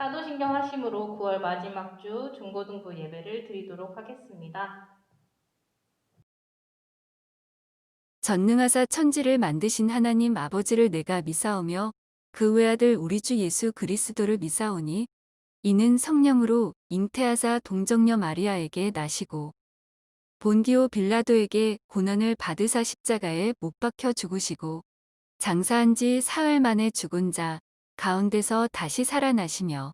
사도신경 하심으로 9월 마지막 주 중고등부 예배를 드리도록 하겠습니다. 전능하사 천지를 만드신 하나님 아버지를 내가 미사오며 그 외아들 우리 주 예수 그리스도를 미사오니 이는 성령으로 잉태하사 동정녀 마리아에게 나시고 본디오 빌라도에게 고난을 받으사 십자가에 못 박혀 죽으시고 장사한 지 사흘 만에 죽은 자 가운데서 다시 살아나시며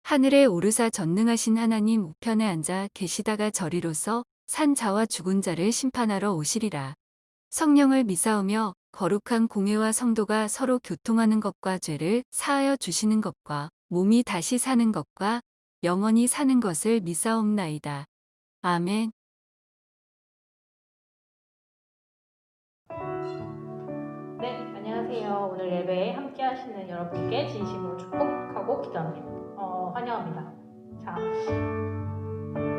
하늘에 오르사 전능하신 하나님 우편에 앉아 계시다가 저리로서 산 자와 죽은 자를 심판하러 오시리라. 성령을 미사오며 거룩한 공회와 성도가 서로 교통하는 것과 죄를 사하여 주시는 것과 몸이 다시 사는 것과 영원히 사는 것을 미사옵나이다. 아멘. 네, 안녕하세요. 오늘 예배에 함께 하시는 여러분께 진심으로 축복하고 환영합니다. 자,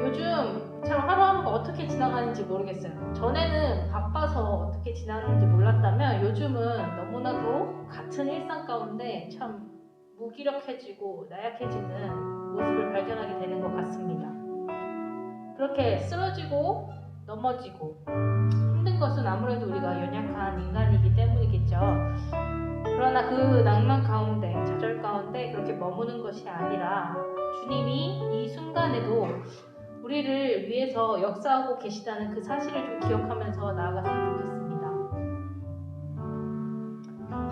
요즘 참 하루하루가 어떻게 지나가는지 모르겠어요. 전에는 바빠서 어떻게 지나는지 몰랐다면 요즘은 너무나도 같은 일상 가운데 참 무기력해지고 나약해지는 모습을 발견하게 되는 것 같습니다. 그렇게 쓰러지고 넘어지고 힘든 것은 아무래도 우리가 연약한 인간이기 때문이겠죠. 그러나 그 낭만 가운데, 좌절 가운데 그렇게 머무는 것이 아니라 주님이 이 순간에도 우리를 위해서 역사하고 계시다는 그 사실을 좀 기억하면서 나아갔으면 좋겠습니다.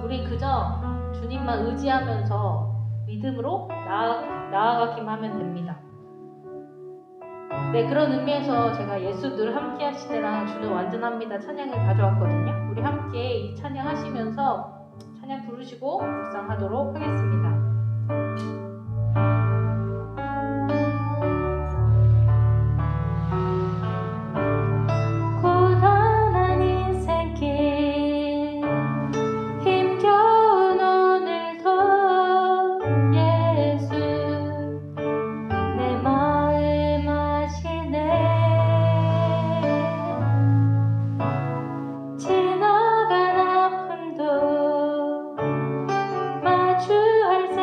우리 그저 주님만 의지하면서 믿음으로 나아가기만 하면 됩니다. 네, 그런 의미에서 제가 예수 늘 함께 하시네랑 주는 완전합니다 찬양을 가져왔거든요. 우리 함께 이 찬양 하시면서 찬양 부르시고 묵상하도록 하겠습니다. 고단한 인생길 힘겨운 오늘도 예수 내 마음 아시네. 지나간 아픔도 마주할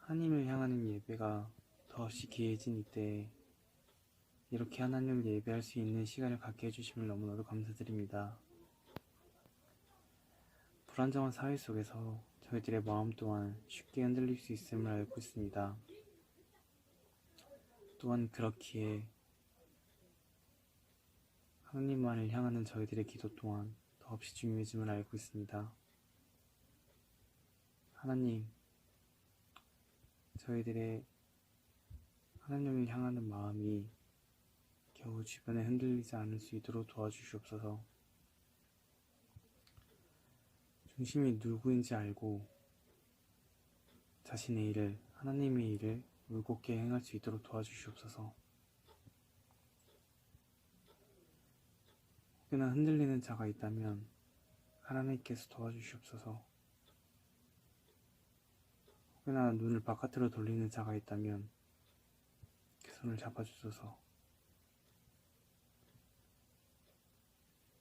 하나님을 향하는 예배가 더없이 귀해진 이때에 이렇게 하나님을 예배할 수 있는 시간을 갖게 해주심을 너무나도 감사드립니다. 불안정한 사회 속에서 저희들의 마음 또한 쉽게 흔들릴 수 있음을 알고 있습니다. 또한 그렇기에 하나님만을 향하는 저희들의 기도 또한 더없이 중요해짐을 알고 있습니다. 하나님, 저희들의 하나님을 향하는 마음이 겨우 주변에 흔들리지 않을 수 있도록 도와주시옵소서. 중심이 누구인지 알고 자신의 일을, 하나님의 일을 올곧게 행할 수 있도록 도와주시옵소서. 혹여나 흔들리는 자가 있다면 하나님께서 도와주시옵소서. 혹여나 눈을 바깥으로 돌리는 자가 있다면 그 손을 잡아주소서.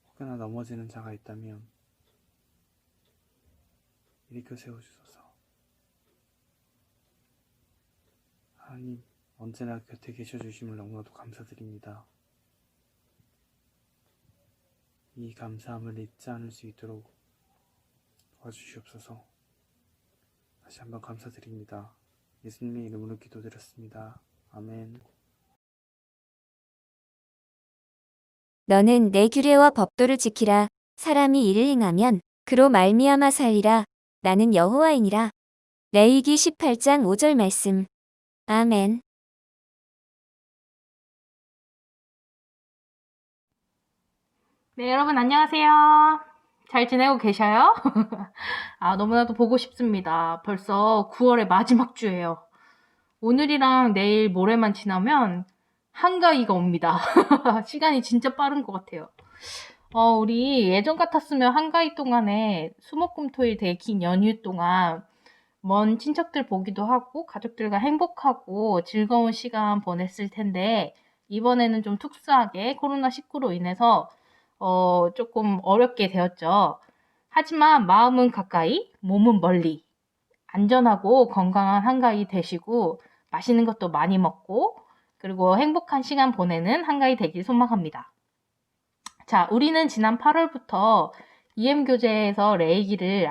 혹여나 넘어지는 자가 있다면 일으켜 세워주소서. 하나님, 언제나 곁에 계셔주심을 너무나도 감사드립니다. 이 감사함을 잊지 않을 수 있도록 도와주시옵소서. 다시 한번 감사드립니다. 예수님의 이름으로 기도드렸습니다. 아멘. 너는 내 규례와 법도를 지키라. 사람이 이를 행하면 그로 말미암아 살리라. 나는 여호와이니라. 레위기 18장 5절 말씀. 아멘. 네, 여러분 안녕하세요. 잘 지내고 계셔요? 너무나도 보고 싶습니다. 벌써 9월의 마지막 주예요. 오늘이랑 내일 모레만 지나면 한가위가 옵니다. 시간이 진짜 빠른 것 같아요. 우리 예전 같았으면 한가위 동안에 수목금토일 되게 긴 연휴 동안 먼 친척들 보기도 하고 가족들과 행복하고 즐거운 시간 보냈을 텐데 이번에는 좀 특수하게 코로나19로 인해서 조금 어렵게 되었죠. 하지만 마음은 가까이, 몸은 멀리 안전하고 건강한 한가위 되시고 맛있는 것도 많이 먹고 그리고 행복한 시간 보내는 한가위 되길 소망합니다. 자, 우리는 지난 8월부터 EM교재에서 레이기를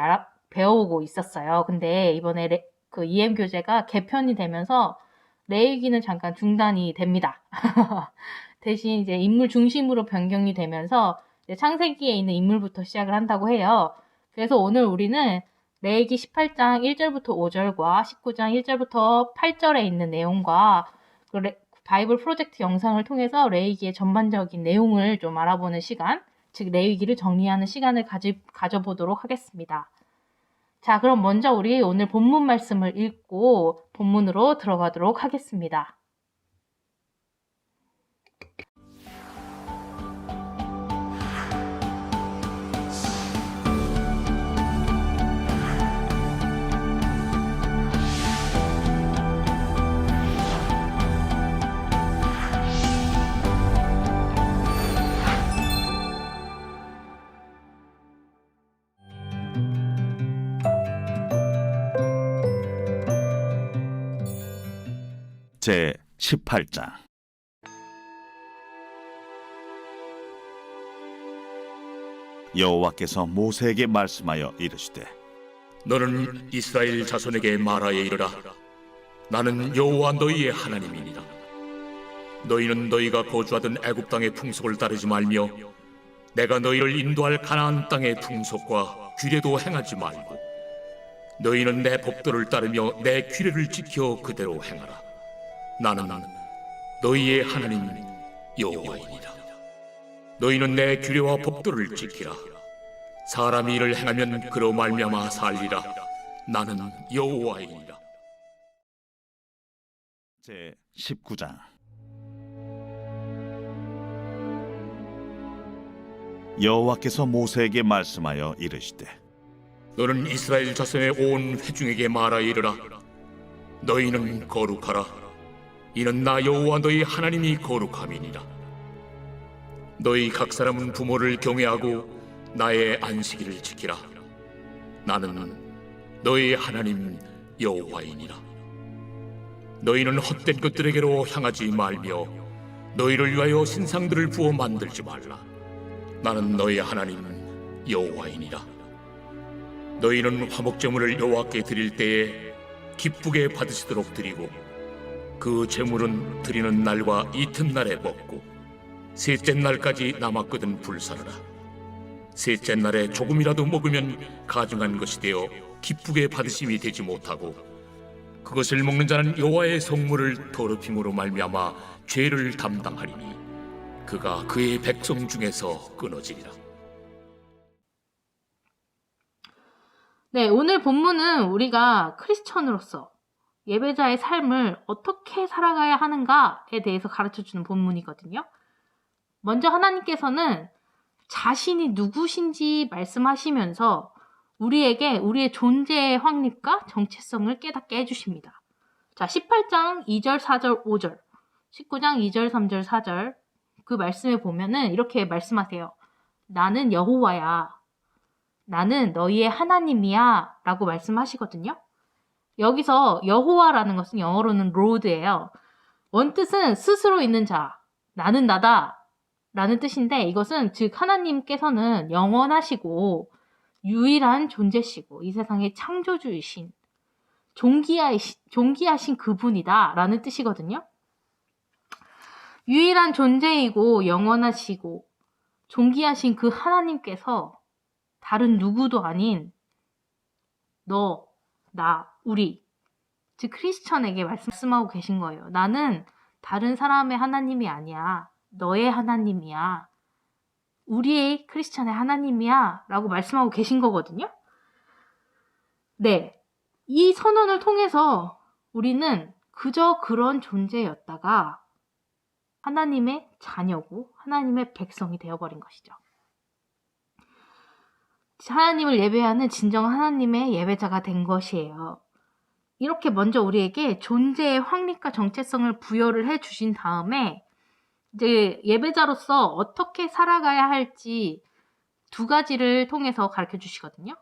배워오고 있었어요. 근데 이번에 그 EM교재가 개편이 되면서 레이기는 잠깐 중단이 됩니다. 대신 이제 인물 중심으로 변경이 되면서 이제 창세기에 있는 인물부터 시작을 한다고 해요. 그래서 오늘 우리는 레위기 18장 1절부터 5절과 19장 1절부터 8절에 있는 내용과 바이블 프로젝트 영상을 통해서 레위기의 전반적인 내용을 좀 알아보는 시간, 즉 레위기를 정리하는 시간을 가져보도록 하겠습니다. 자, 그럼 먼저 우리 오늘 본문 말씀을 읽고 본문으로 들어가도록 하겠습니다. 제 18장. 여호와께서 모세에게 말씀하여 이르시되 너는 이스라엘 자손에게 말하여 이르라. 나는 여호와 너희의 하나님이니라. 너희는 너희가 거주하던 애굽 땅의 풍속을 따르지 말며 내가 너희를 인도할 가나안 땅의 풍속과 규례도 행하지 말고 너희는 내 법도를 따르며 내 규례를 지켜 그대로 행하라. 나는 너희의 하나님 여호와이니라. 너희는 내 규례와 법도를 지키라. 사람이 이를 행하면 그로 말미암아 살리라. 나는 여호와이니라. 제 19장. 여호와께서 모세에게 말씀하여 이르시되 너는 이스라엘 자손의 온 회중에게 말하여 이르라. 너희는 거룩하라. 이는 나 여호와 너희 하나님이 거룩함이니라. 너희 각 사람은 부모를 경외하고 나의 안식일을 지키라. 나는 너희 하나님 여호와이니라. 너희는 헛된 것들에게로 향하지 말며 너희를 위하여 신상들을 부어 만들지 말라. 나는 너희 하나님 여호와이니라. 너희는 화목제물을 여호와께 드릴 때에 기쁘게 받으시도록 드리고 그 제물은 드리는 날과 이튿날에 먹고 셋째 날까지 남았거든 불사르라. 셋째 날에 조금이라도 먹으면 가증한 것이 되어 기쁘게 받으심이 되지 못하고 그것을 먹는 자는 여호와의 성물을 더럽힘으로 말미암아 죄를 담당하리니 그가 그의 백성 중에서 끊어지리라. 네, 오늘 본문은 우리가 크리스천으로서 예배자의 삶을 어떻게 살아가야 하는가에 대해서 가르쳐주는 본문이거든요. 먼저 하나님께서는 자신이 누구신지 말씀하시면서 우리에게 우리의 존재의 확립과 정체성을 깨닫게 해주십니다. 자, 18장 2절, 4절, 5절, 19장 2절, 3절, 4절 그 말씀에 보면은 이렇게 말씀하세요. 나는 여호와야. 나는 너희의 하나님이야 라고 말씀하시거든요. 여기서 여호와라는 것은 영어로는 Lord예요. 원뜻은 스스로 있는 자, 나는 나다 라는 뜻인데 이것은 즉 하나님께서는 영원하시고 유일한 존재시고 이 세상의 창조주이신 존귀하신 그분이다 라는 뜻이거든요. 유일한 존재이고 영원하시고 존귀하신 그 하나님께서 다른 누구도 아닌 너, 나, 우리 즉 크리스천에게 말씀하고 계신 거예요. 나는 다른 사람의 하나님이 아니야. 너의 하나님이야. 우리의 크리스천의 하나님이야 라고 말씀하고 계신 거거든요. 네, 이 선언을 통해서 우리는 그저 그런 존재였다가 하나님의 자녀고 하나님의 백성이 되어버린 것이죠. 하나님을 예배하는 진정한 하나님의 예배자가 된 것이에요. 이렇게 먼저 우리에게 존재의 확립과 정체성을 부여를 해주신 다음에 이제 예배자로서 어떻게 살아가야 할지 두 가지를 통해서 가르쳐 주시거든요.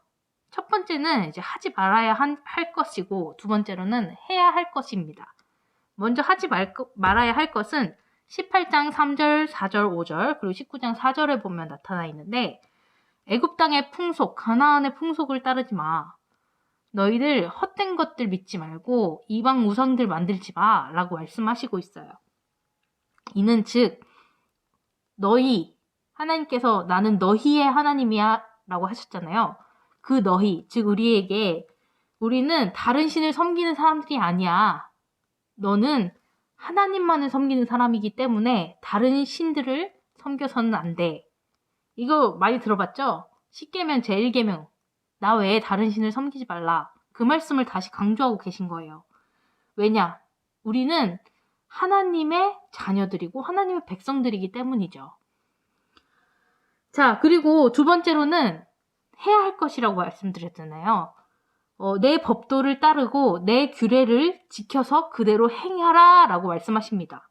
첫 번째는 이제 하지 말아야 할 것이고 두 번째로는 해야 할 것입니다. 먼저 하지 말아야 할 것은 18장 3절, 4절, 5절 그리고 19장 4절에 보면 나타나 있는데 애굽 땅의 풍속, 가나안의 풍속을 따르지 마. 너희들 헛된 것들 믿지 말고 이방 우상들 만들지 마 라고 말씀하시고 있어요. 이는 즉 너희, 하나님께서 나는 너희의 하나님이야 라고 하셨잖아요. 그 너희, 즉 우리에게 우리는 다른 신을 섬기는 사람들이 아니야. 너는 하나님만을 섬기는 사람이기 때문에 다른 신들을 섬겨서는 안 돼. 이거 많이 들어봤죠? 10계명 제1계명 나 외에 다른 신을 섬기지 말라. 그 말씀을 다시 강조하고 계신 거예요. 왜냐? 우리는 하나님의 자녀들이고 하나님의 백성들이기 때문이죠. 자, 그리고 두 번째로는 해야 할 것이라고 말씀드렸잖아요. 내 법도를 따르고 내 규례를 지켜서 그대로 행하라 라고 말씀하십니다.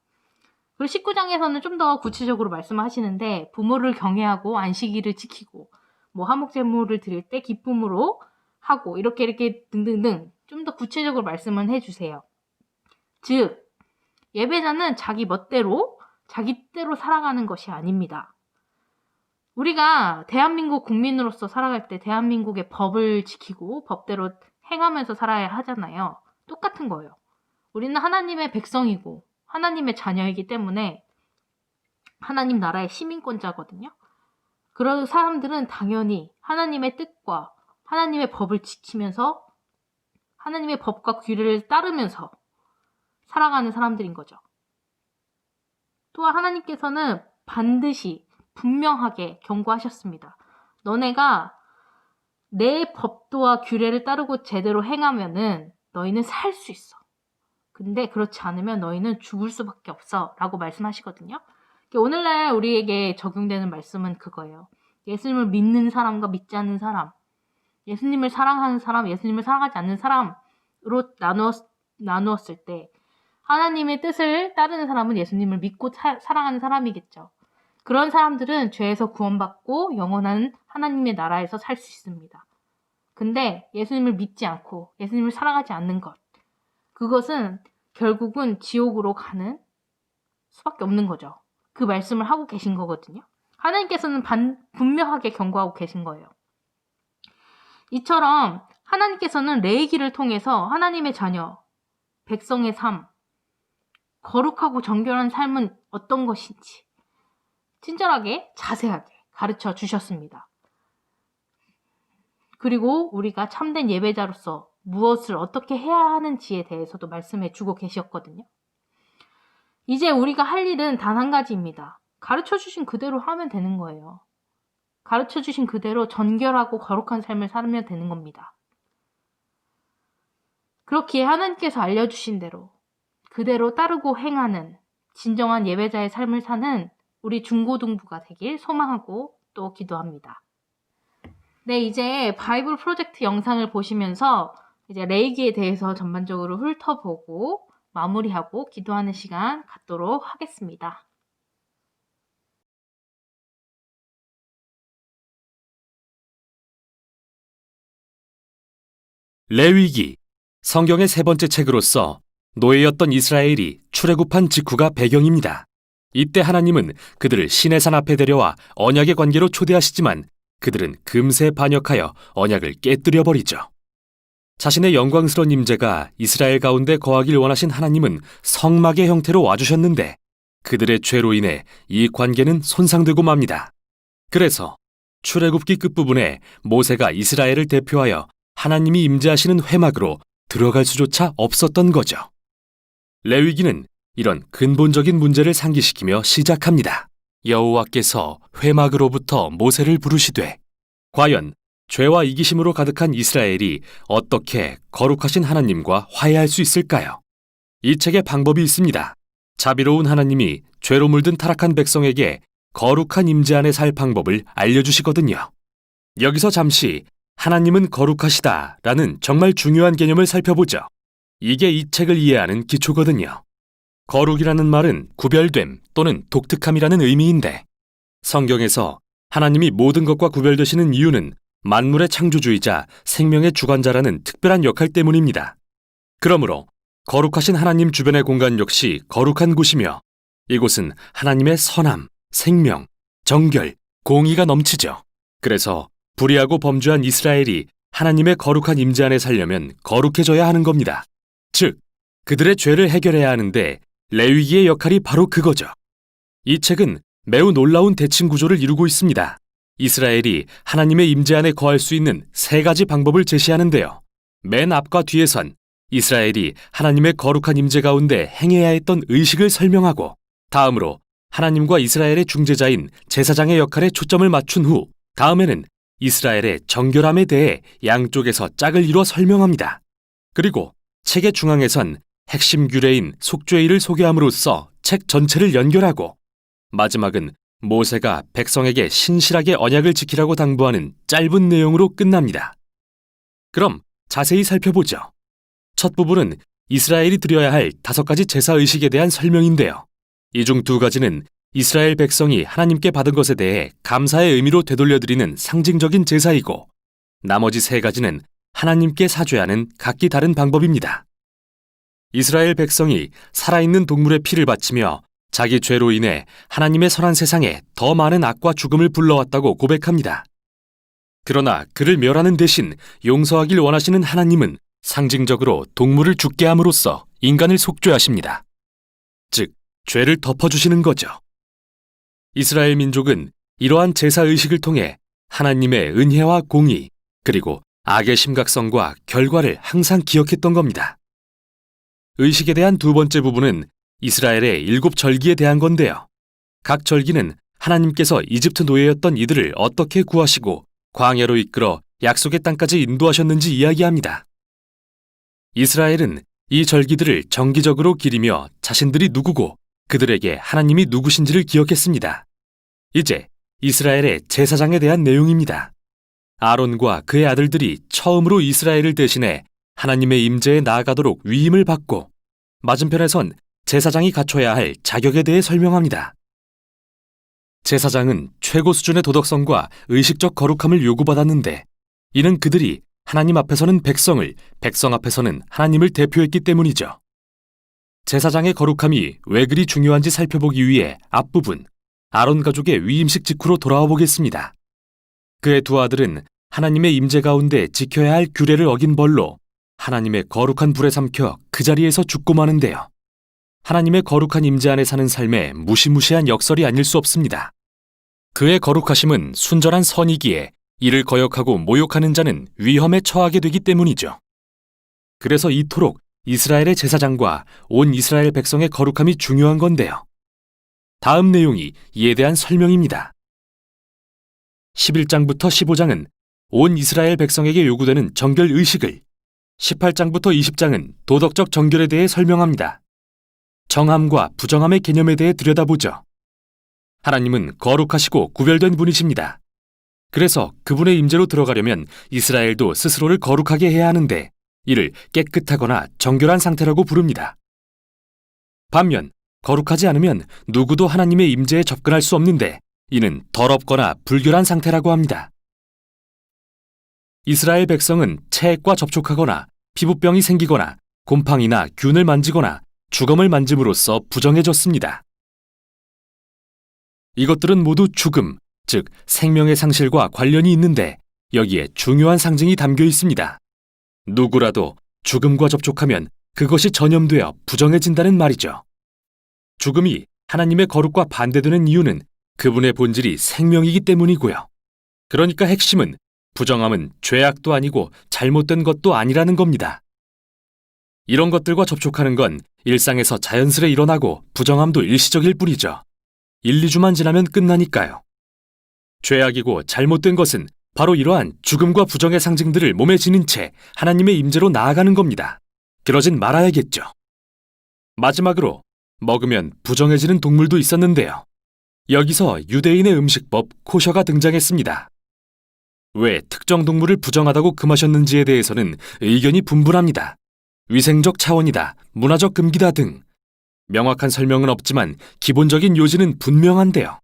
그리고 19장에서는 좀 더 구체적으로 말씀하시는데 부모를 경외하고 안식일을 지키고 뭐 화목제물을 드릴 때 기쁨으로 하고 이렇게 등등등 좀 더 구체적으로 말씀은 해주세요. 즉 예배자는 자기 멋대로 자기 뜻대로 살아가는 것이 아닙니다. 우리가 대한민국 국민으로서 살아갈 때 대한민국의 법을 지키고 법대로 행하면서 살아야 하잖아요. 똑같은 거예요. 우리는 하나님의 백성이고 하나님의 자녀이기 때문에 하나님 나라의 시민권자거든요. 그런 사람들은 당연히 하나님의 뜻과 하나님의 법을 지키면서 하나님의 법과 규례를 따르면서 살아가는 사람들인 거죠. 또한 하나님께서는 반드시 분명하게 경고하셨습니다. 너네가 내 법도와 규례를 따르고 제대로 행하면은 너희는 살 수 있어. 근데 그렇지 않으면 너희는 죽을 수밖에 없어 라고 말씀하시거든요. 오늘날 우리에게 적용되는 말씀은 그거예요. 예수님을 믿는 사람과 믿지 않는 사람, 예수님을 사랑하는 사람, 예수님을 사랑하지 않는 사람으로 나누었을 때 하나님의 뜻을 따르는 사람은 예수님을 믿고 사랑하는 사람이겠죠. 그런 사람들은 죄에서 구원받고 영원한 하나님의 나라에서 살 수 있습니다. 근데 예수님을 믿지 않고 예수님을 사랑하지 않는 것, 그것은 결국은 지옥으로 가는 수밖에 없는 거죠. 그 말씀을 하고 계신 거거든요. 하나님께서는 분명하게 경고하고 계신 거예요. 이처럼 하나님께서는 레위기를 통해서 하나님의 자녀, 백성의 삶, 거룩하고 정결한 삶은 어떤 것인지 친절하게 자세하게 가르쳐 주셨습니다. 그리고 우리가 참된 예배자로서 무엇을 어떻게 해야 하는지에 대해서도 말씀해 주고 계셨거든요. 이제 우리가 할 일은 단 한 가지입니다. 가르쳐 주신 그대로 하면 되는 거예요. 가르쳐 주신 그대로 정결하고 거룩한 삶을 살면 되는 겁니다. 그렇기에 하나님께서 알려주신 대로 그대로 따르고 행하는 진정한 예배자의 삶을 사는 우리 중고등부가 되길 소망하고 또 기도합니다. 네, 이제 바이블 프로젝트 영상을 보시면서 이제 레위기에 대해서 전반적으로 훑어보고 마무리하고 기도하는 시간 갖도록 하겠습니다. 레위기, 성경의 세 번째 책으로서 노예였던 이스라엘이 출애굽한 직후가 배경입니다. 이때 하나님은 그들을 시내산 앞에 데려와 언약의 관계로 초대하시지만 그들은 금세 반역하여 언약을 깨뜨려 버리죠. 자신의 영광스러운 임재가 이스라엘 가운데 거하길 원하신 하나님은 성막의 형태로 와주셨는데 그들의 죄로 인해 이 관계는 손상되고 맙니다. 그래서 출애굽기 끝부분에 모세가 이스라엘을 대표하여 하나님이 임재하시는 회막으로 들어갈 수조차 없었던 거죠. 레위기는 이런 근본적인 문제를 상기시키며 시작합니다. 여호와께서 회막으로부터 모세를 부르시되, 과연 죄와 이기심으로 가득한 이스라엘이 어떻게 거룩하신 하나님과 화해할 수 있을까요? 이 책에 방법이 있습니다. 자비로운 하나님이 죄로 물든 타락한 백성에게 거룩한 임재 안에 살 방법을 알려주시거든요. 여기서 잠시 하나님은 거룩하시다라는 정말 중요한 개념을 살펴보죠. 이게 이 책을 이해하는 기초거든요. 거룩이라는 말은 구별됨 또는 독특함이라는 의미인데 성경에서 하나님이 모든 것과 구별되시는 이유는 만물의 창조주이자 생명의 주관자라는 특별한 역할 때문입니다. 그러므로 거룩하신 하나님 주변의 공간 역시 거룩한 곳이며 이곳은 하나님의 선함, 생명, 정결, 공의가 넘치죠. 그래서 불의하고 범죄한 이스라엘이 하나님의 거룩한 임재 안에 살려면 거룩해져야 하는 겁니다. 즉, 그들의 죄를 해결해야 하는데 레위기의 역할이 바로 그거죠. 이 책은 매우 놀라운 대칭 구조를 이루고 있습니다. 이스라엘이 하나님의 임재 안에 거할 수 있는 세 가지 방법을 제시하는데요. 맨 앞과 뒤에선 이스라엘이 하나님의 거룩한 임재 가운데 행해야 했던 의식을 설명하고 다음으로 하나님과 이스라엘의 중재자인 제사장의 역할에 초점을 맞춘 후 다음에는 이스라엘의 정결함에 대해 양쪽에서 짝을 이루어 설명합니다. 그리고 책의 중앙에선 핵심 규례인 속죄일을 소개함으로써 책 전체를 연결하고 마지막은 모세가 백성에게 신실하게 언약을 지키라고 당부하는 짧은 내용으로 끝납니다. 그럼 자세히 살펴보죠. 첫 부분은 이스라엘이 드려야 할 5가지 제사의식에 대한 설명인데요. 이 중 2가지는 이스라엘 백성이 하나님께 받은 것에 대해 감사의 의미로 되돌려드리는 상징적인 제사이고 나머지 3가지는 하나님께 사죄하는 각기 다른 방법입니다. 이스라엘 백성이 살아있는 동물의 피를 바치며 자기 죄로 인해 하나님의 선한 세상에 더 많은 악과 죽음을 불러왔다고 고백합니다. 그러나 그를 멸하는 대신 용서하길 원하시는 하나님은 상징적으로 동물을 죽게 함으로써 인간을 속죄하십니다. 즉, 죄를 덮어주시는 거죠. 이스라엘 민족은 이러한 제사의식을 통해 하나님의 은혜와 공의, 그리고 악의 심각성과 결과를 항상 기억했던 겁니다. 의식에 대한 2번째 부분은 이스라엘의 7절기에 대한 건데요. 각 절기는 하나님께서 이집트 노예였던 이들을 어떻게 구하시고 광야로 이끌어 약속의 땅까지 인도하셨는지 이야기합니다. 이스라엘은 이 절기들을 정기적으로 기리며 자신들이 누구고 그들에게 하나님이 누구신지를 기억했습니다. 이제 이스라엘의 제사장에 대한 내용입니다. 아론과 그의 아들들이 처음으로 이스라엘을 대신해 하나님의 임재에 나아가도록 위임을 받고 맞은편에선 제사장이 갖춰야 할 자격에 대해 설명합니다. 제사장은 최고 수준의 도덕성과 의식적 거룩함을 요구받았는데 이는 그들이 하나님 앞에서는 백성을, 백성 앞에서는 하나님을 대표했기 때문이죠. 제사장의 거룩함이 왜 그리 중요한지 살펴보기 위해 앞부분 아론 가족의 위임식 직후로 돌아와 보겠습니다. 그의 두 아들은 하나님의 임재 가운데 지켜야 할 규례를 어긴 벌로 하나님의 거룩한 불에 삼켜 그 자리에서 죽고 마는데요. 하나님의 거룩한 임재 안에 사는 삶에 무시무시한 역설이 아닐 수 없습니다. 그의 거룩하심은 순전한 선이기에 이를 거역하고 모욕하는 자는 위험에 처하게 되기 때문이죠. 그래서 이토록 이스라엘의 제사장과 온 이스라엘 백성의 거룩함이 중요한 건데요. 다음 내용이 이에 대한 설명입니다. 11장부터 15장은 온 이스라엘 백성에게 요구되는 정결 의식을, 18장부터 20장은 도덕적 정결에 대해 설명합니다. 정함과 부정함의 개념에 대해 들여다보죠. 하나님은 거룩하시고 구별된 분이십니다. 그래서 그분의 임재로 들어가려면 이스라엘도 스스로를 거룩하게 해야 하는데 이를 깨끗하거나 정결한 상태라고 부릅니다. 반면 거룩하지 않으면 누구도 하나님의 임재에 접근할 수 없는데 이는 더럽거나 불결한 상태라고 합니다. 이스라엘 백성은 체액과 접촉하거나 피부병이 생기거나 곰팡이나 균을 만지거나 주검을 만짐으로써 부정해졌습니다. 이것들은 모두 죽음, 즉 생명의 상실과 관련이 있는데 여기에 중요한 상징이 담겨 있습니다. 누구라도 죽음과 접촉하면 그것이 전염되어 부정해진다는 말이죠. 죽음이 하나님의 거룩과 반대되는 이유는 그분의 본질이 생명이기 때문이고요. 그러니까 핵심은 부정함은 죄악도 아니고 잘못된 것도 아니라는 겁니다. 이런 것들과 접촉하는 건 일상에서 자연스레 일어나고 부정함도 일시적일 뿐이죠. 1, 2주만 지나면 끝나니까요. 죄악이고 잘못된 것은 바로 이러한 죽음과 부정의 상징들을 몸에 지닌 채 하나님의 임재로 나아가는 겁니다. 그러진 말아야겠죠. 마지막으로 먹으면 부정해지는 동물도 있었는데요. 여기서 유대인의 음식법 코셔가 등장했습니다. 왜 특정 동물을 부정하다고 금하셨는지에 대해서는 의견이 분분합니다. 위생적 차원이다, 문화적 금기다 등 명확한 설명은 없지만 기본적인 요지는 분명한데요.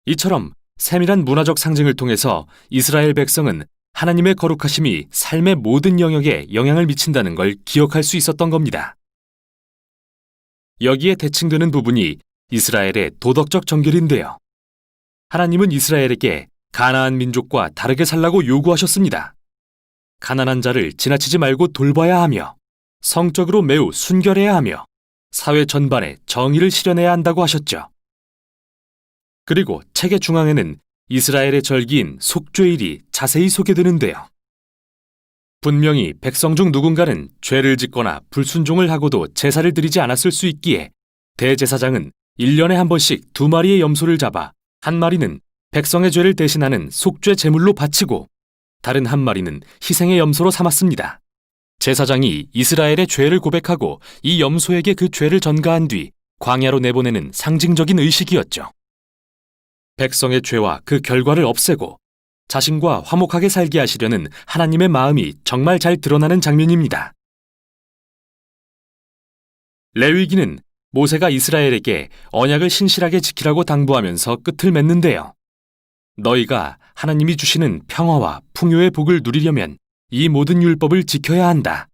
이처럼 세밀한 문화적 상징을 통해서 이스라엘 백성은 하나님의 거룩하심이 삶의 모든 영역에 영향을 미친다는 걸 기억할 수 있었던 겁니다. 여기에 대칭되는 부분이 이스라엘의 도덕적 정결인데요. 하나님은 이스라엘에게 가나안 민족과 다르게 살라고 요구하셨습니다. 가난한 자를 지나치지 말고 돌봐야 하며 성적으로 매우 순결해야 하며 사회 전반에 정의를 실현해야 한다고 하셨죠. 그리고 책의 중앙에는 이스라엘의 절기인 속죄일이 자세히 소개되는데요. 분명히 백성 중 누군가는 죄를 짓거나 불순종을 하고도 제사를 드리지 않았을 수 있기에 대제사장은 1년에 한 번씩 2마리의 염소를 잡아 한 마리는 백성의 죄를 대신하는 속죄 제물로 바치고 다른 한 마리는 희생의 염소로 삼았습니다. 제사장이 이스라엘의 죄를 고백하고 이 염소에게 그 죄를 전가한 뒤 광야로 내보내는 상징적인 의식이었죠. 백성의 죄와 그 결과를 없애고 자신과 화목하게 살게 하시려는 하나님의 마음이 정말 잘 드러나는 장면입니다. 레위기는 모세가 이스라엘에게 언약을 신실하게 지키라고 당부하면서 끝을 맺는데요. 너희가 하나님이 주시는 평화와 풍요의 복을 누리려면 이 모든 율법을 지켜야 한다.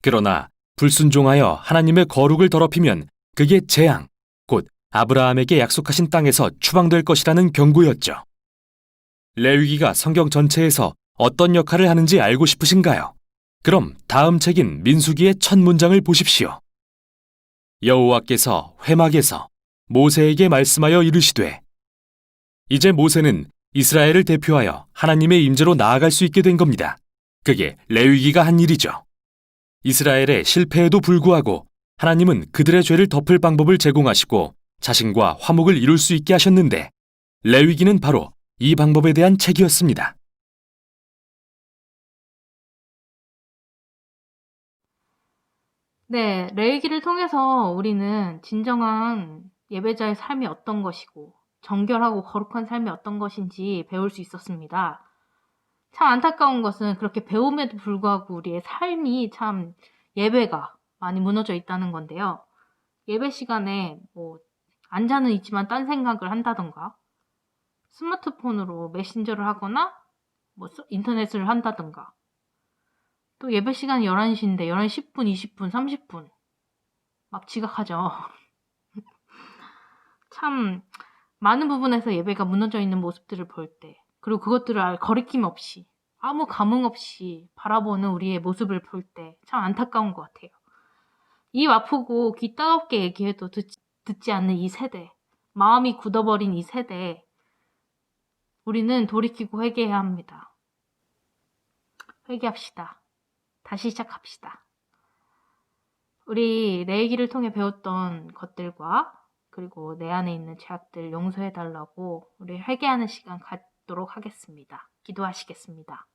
그러나 불순종하여 하나님의 거룩을 더럽히면 그게 재앙, 곧 아브라함에게 약속하신 땅에서 추방될 것이라는 경고였죠. 레위기가 성경 전체에서 어떤 역할을 하는지 알고 싶으신가요? 그럼 다음 책인 민수기의 첫 문장을 보십시오. 여호와께서 회막에서 모세에게 말씀하여 이르시되. 이제 모세는 이스라엘을 대표하여 하나님의 임재로 나아갈 수 있게 된 겁니다. 그게 레위기가 한 일이죠. 이스라엘의 실패에도 불구하고 하나님은 그들의 죄를 덮을 방법을 제공하시고 자신과 화목을 이룰 수 있게 하셨는데 레위기는 바로 이 방법에 대한 책이었습니다. 네, 레위기를 통해서 우리는 진정한 예배자의 삶이 어떤 것이고 정결하고 거룩한 삶이 어떤 것인지 배울 수 있었습니다. 참 안타까운 것은 그렇게 배움에도 불구하고 우리의 삶이 참 예배가 많이 무너져 있다는 건데요. 예배 시간에 앉아는 있지만 딴 생각을 한다던가 스마트폰으로 메신저를 하거나 뭐 인터넷을 한다든가. 또 예배 시간이 11시인데 11시 10분, 20분, 30분 막 지각하죠. 참 많은 부분에서 예배가 무너져 있는 모습들을 볼 때, 그리고 그것들을 거리낌 없이 아무 감흥 없이 바라보는 우리의 모습을 볼 때 참 안타까운 것 같아요. 입 아프고 귀 따갑게 얘기해도 듣지 않는 이 세대, 마음이 굳어버린 이 세대, 우리는 돌이키고 회개해야 합니다. 회개합시다. 다시 시작합시다. 우리 내 얘기를 통해 배웠던 것들과 그리고 내 안에 있는 죄악들 용서해달라고 우리 회개하는 시간 갖도록 하겠습니다. 기도하시겠습니다.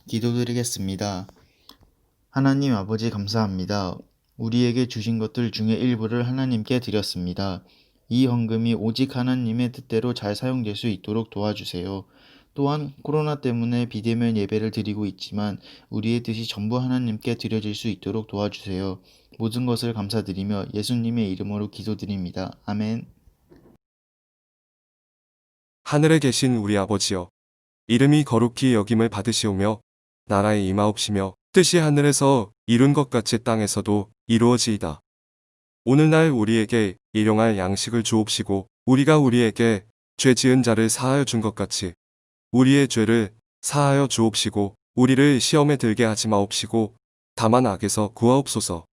기도드리겠습니다. 하나님 아버지 감사합니다. 우리에게 주신 것들 중에 일부를 하나님께 드렸습니다. 이 헌금이 오직 하나님의 뜻대로 잘 사용될 수 있도록 도와주세요. 또한 코로나 때문에 비대면 예배를 드리고 있지만 우리의 뜻이 전부 하나님께 드려질 수 있도록 도와주세요. 모든 것을 감사드리며 예수님의 이름으로 기도드립니다. 아멘. 하늘에 계신 우리 아버지여, 이름이 거룩히 여김을 받으시오며 나라에 임하옵시며 뜻이 하늘에서 이룬 것 같이 땅에서도 이루어지이다. 오늘날 우리에게 일용할 양식을 주옵시고 우리가 우리에게 죄 지은 자를 사하여 준 것 같이 우리의 죄를 사하여 주옵시고 우리를 시험에 들게 하지 마옵시고 다만 악에서 구하옵소서.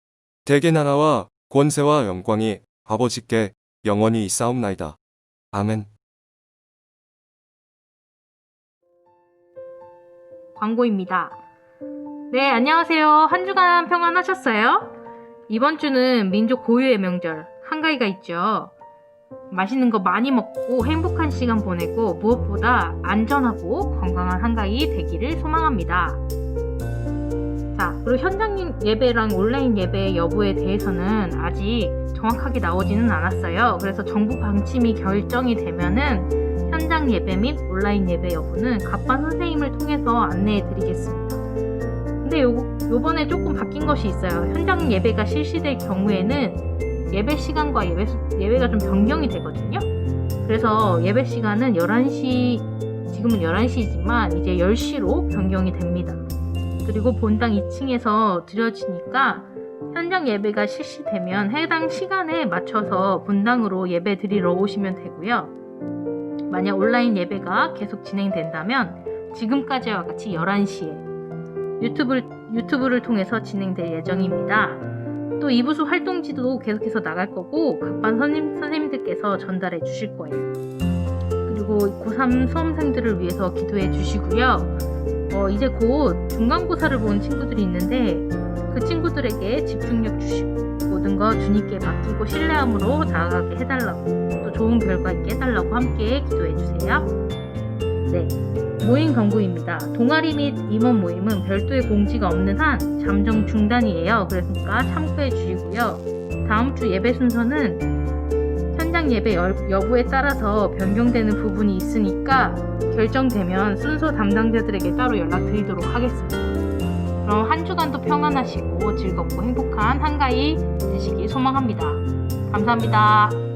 대개 나라와 권세와 영광이 아버지께 영원히 있사옵나이다. 아멘. 광고입니다. 네, 안녕하세요. 한 주간 평안하셨어요? 이번 주는 민족 고유의 명절 한가위가 있죠. 맛있는 거 많이 먹고 행복한 시간 보내고 무엇보다 안전하고 건강한 한가위 되기를 소망합니다. 자, 그리고 현장 예배랑 온라인 예배 여부에 대해서는 아직 정확하게 나오지는 않았어요. 그래서 정부 방침이 결정이 되면은 현장 예배 및 온라인 예배 여부는 갑반 선생님을 통해서 안내해 드리겠습니다. 근데 요번에 조금 바뀐 것이 있어요. 현장 예배가 실시될 경우에는 예배 시간과 예배가 좀 변경이 되거든요. 그래서 예배 시간은 11시, 지금은 11시지만 이제 10시로 변경이 됩니다. 그리고 본당 2층에서 드려지니까 현장 예배가 실시되면 해당 시간에 맞춰서 본당으로 예배 드리러 오시면 되고요. 만약 온라인 예배가 계속 진행된다면 지금까지와 같이 11시에 유튜브를 통해서 진행될 예정입니다. 또 2부수 활동지도 계속해서 나갈 거고 각반 선생님들께서 전달해 주실 거예요. 그리고 고3 수험생들을 위해서 기도해 주시고요. 이제 곧 중간고사를 보는 친구들이 있는데 그 친구들에게 집중력 주시고 모든 거 주님께 맡기고 신뢰함으로 나아가게 해달라고, 또 좋은 결과 있게 해달라고 함께 기도해 주세요. 네, 모임 경고입니다. 동아리 및 임원 모임은 별도의 공지가 없는 한 잠정 중단이에요. 그러니까 참고해 주시고요. 다음 주 예배 순서는 현장 예배 여부에 따라서 변경되는 부분이 있으니까 결정되면 순서 담당자들에게 따로 연락드리도록 하겠습니다. 그럼 한 주간도 평안하시고 즐겁고 행복한 한가위 되시길 소망합니다. 감사합니다.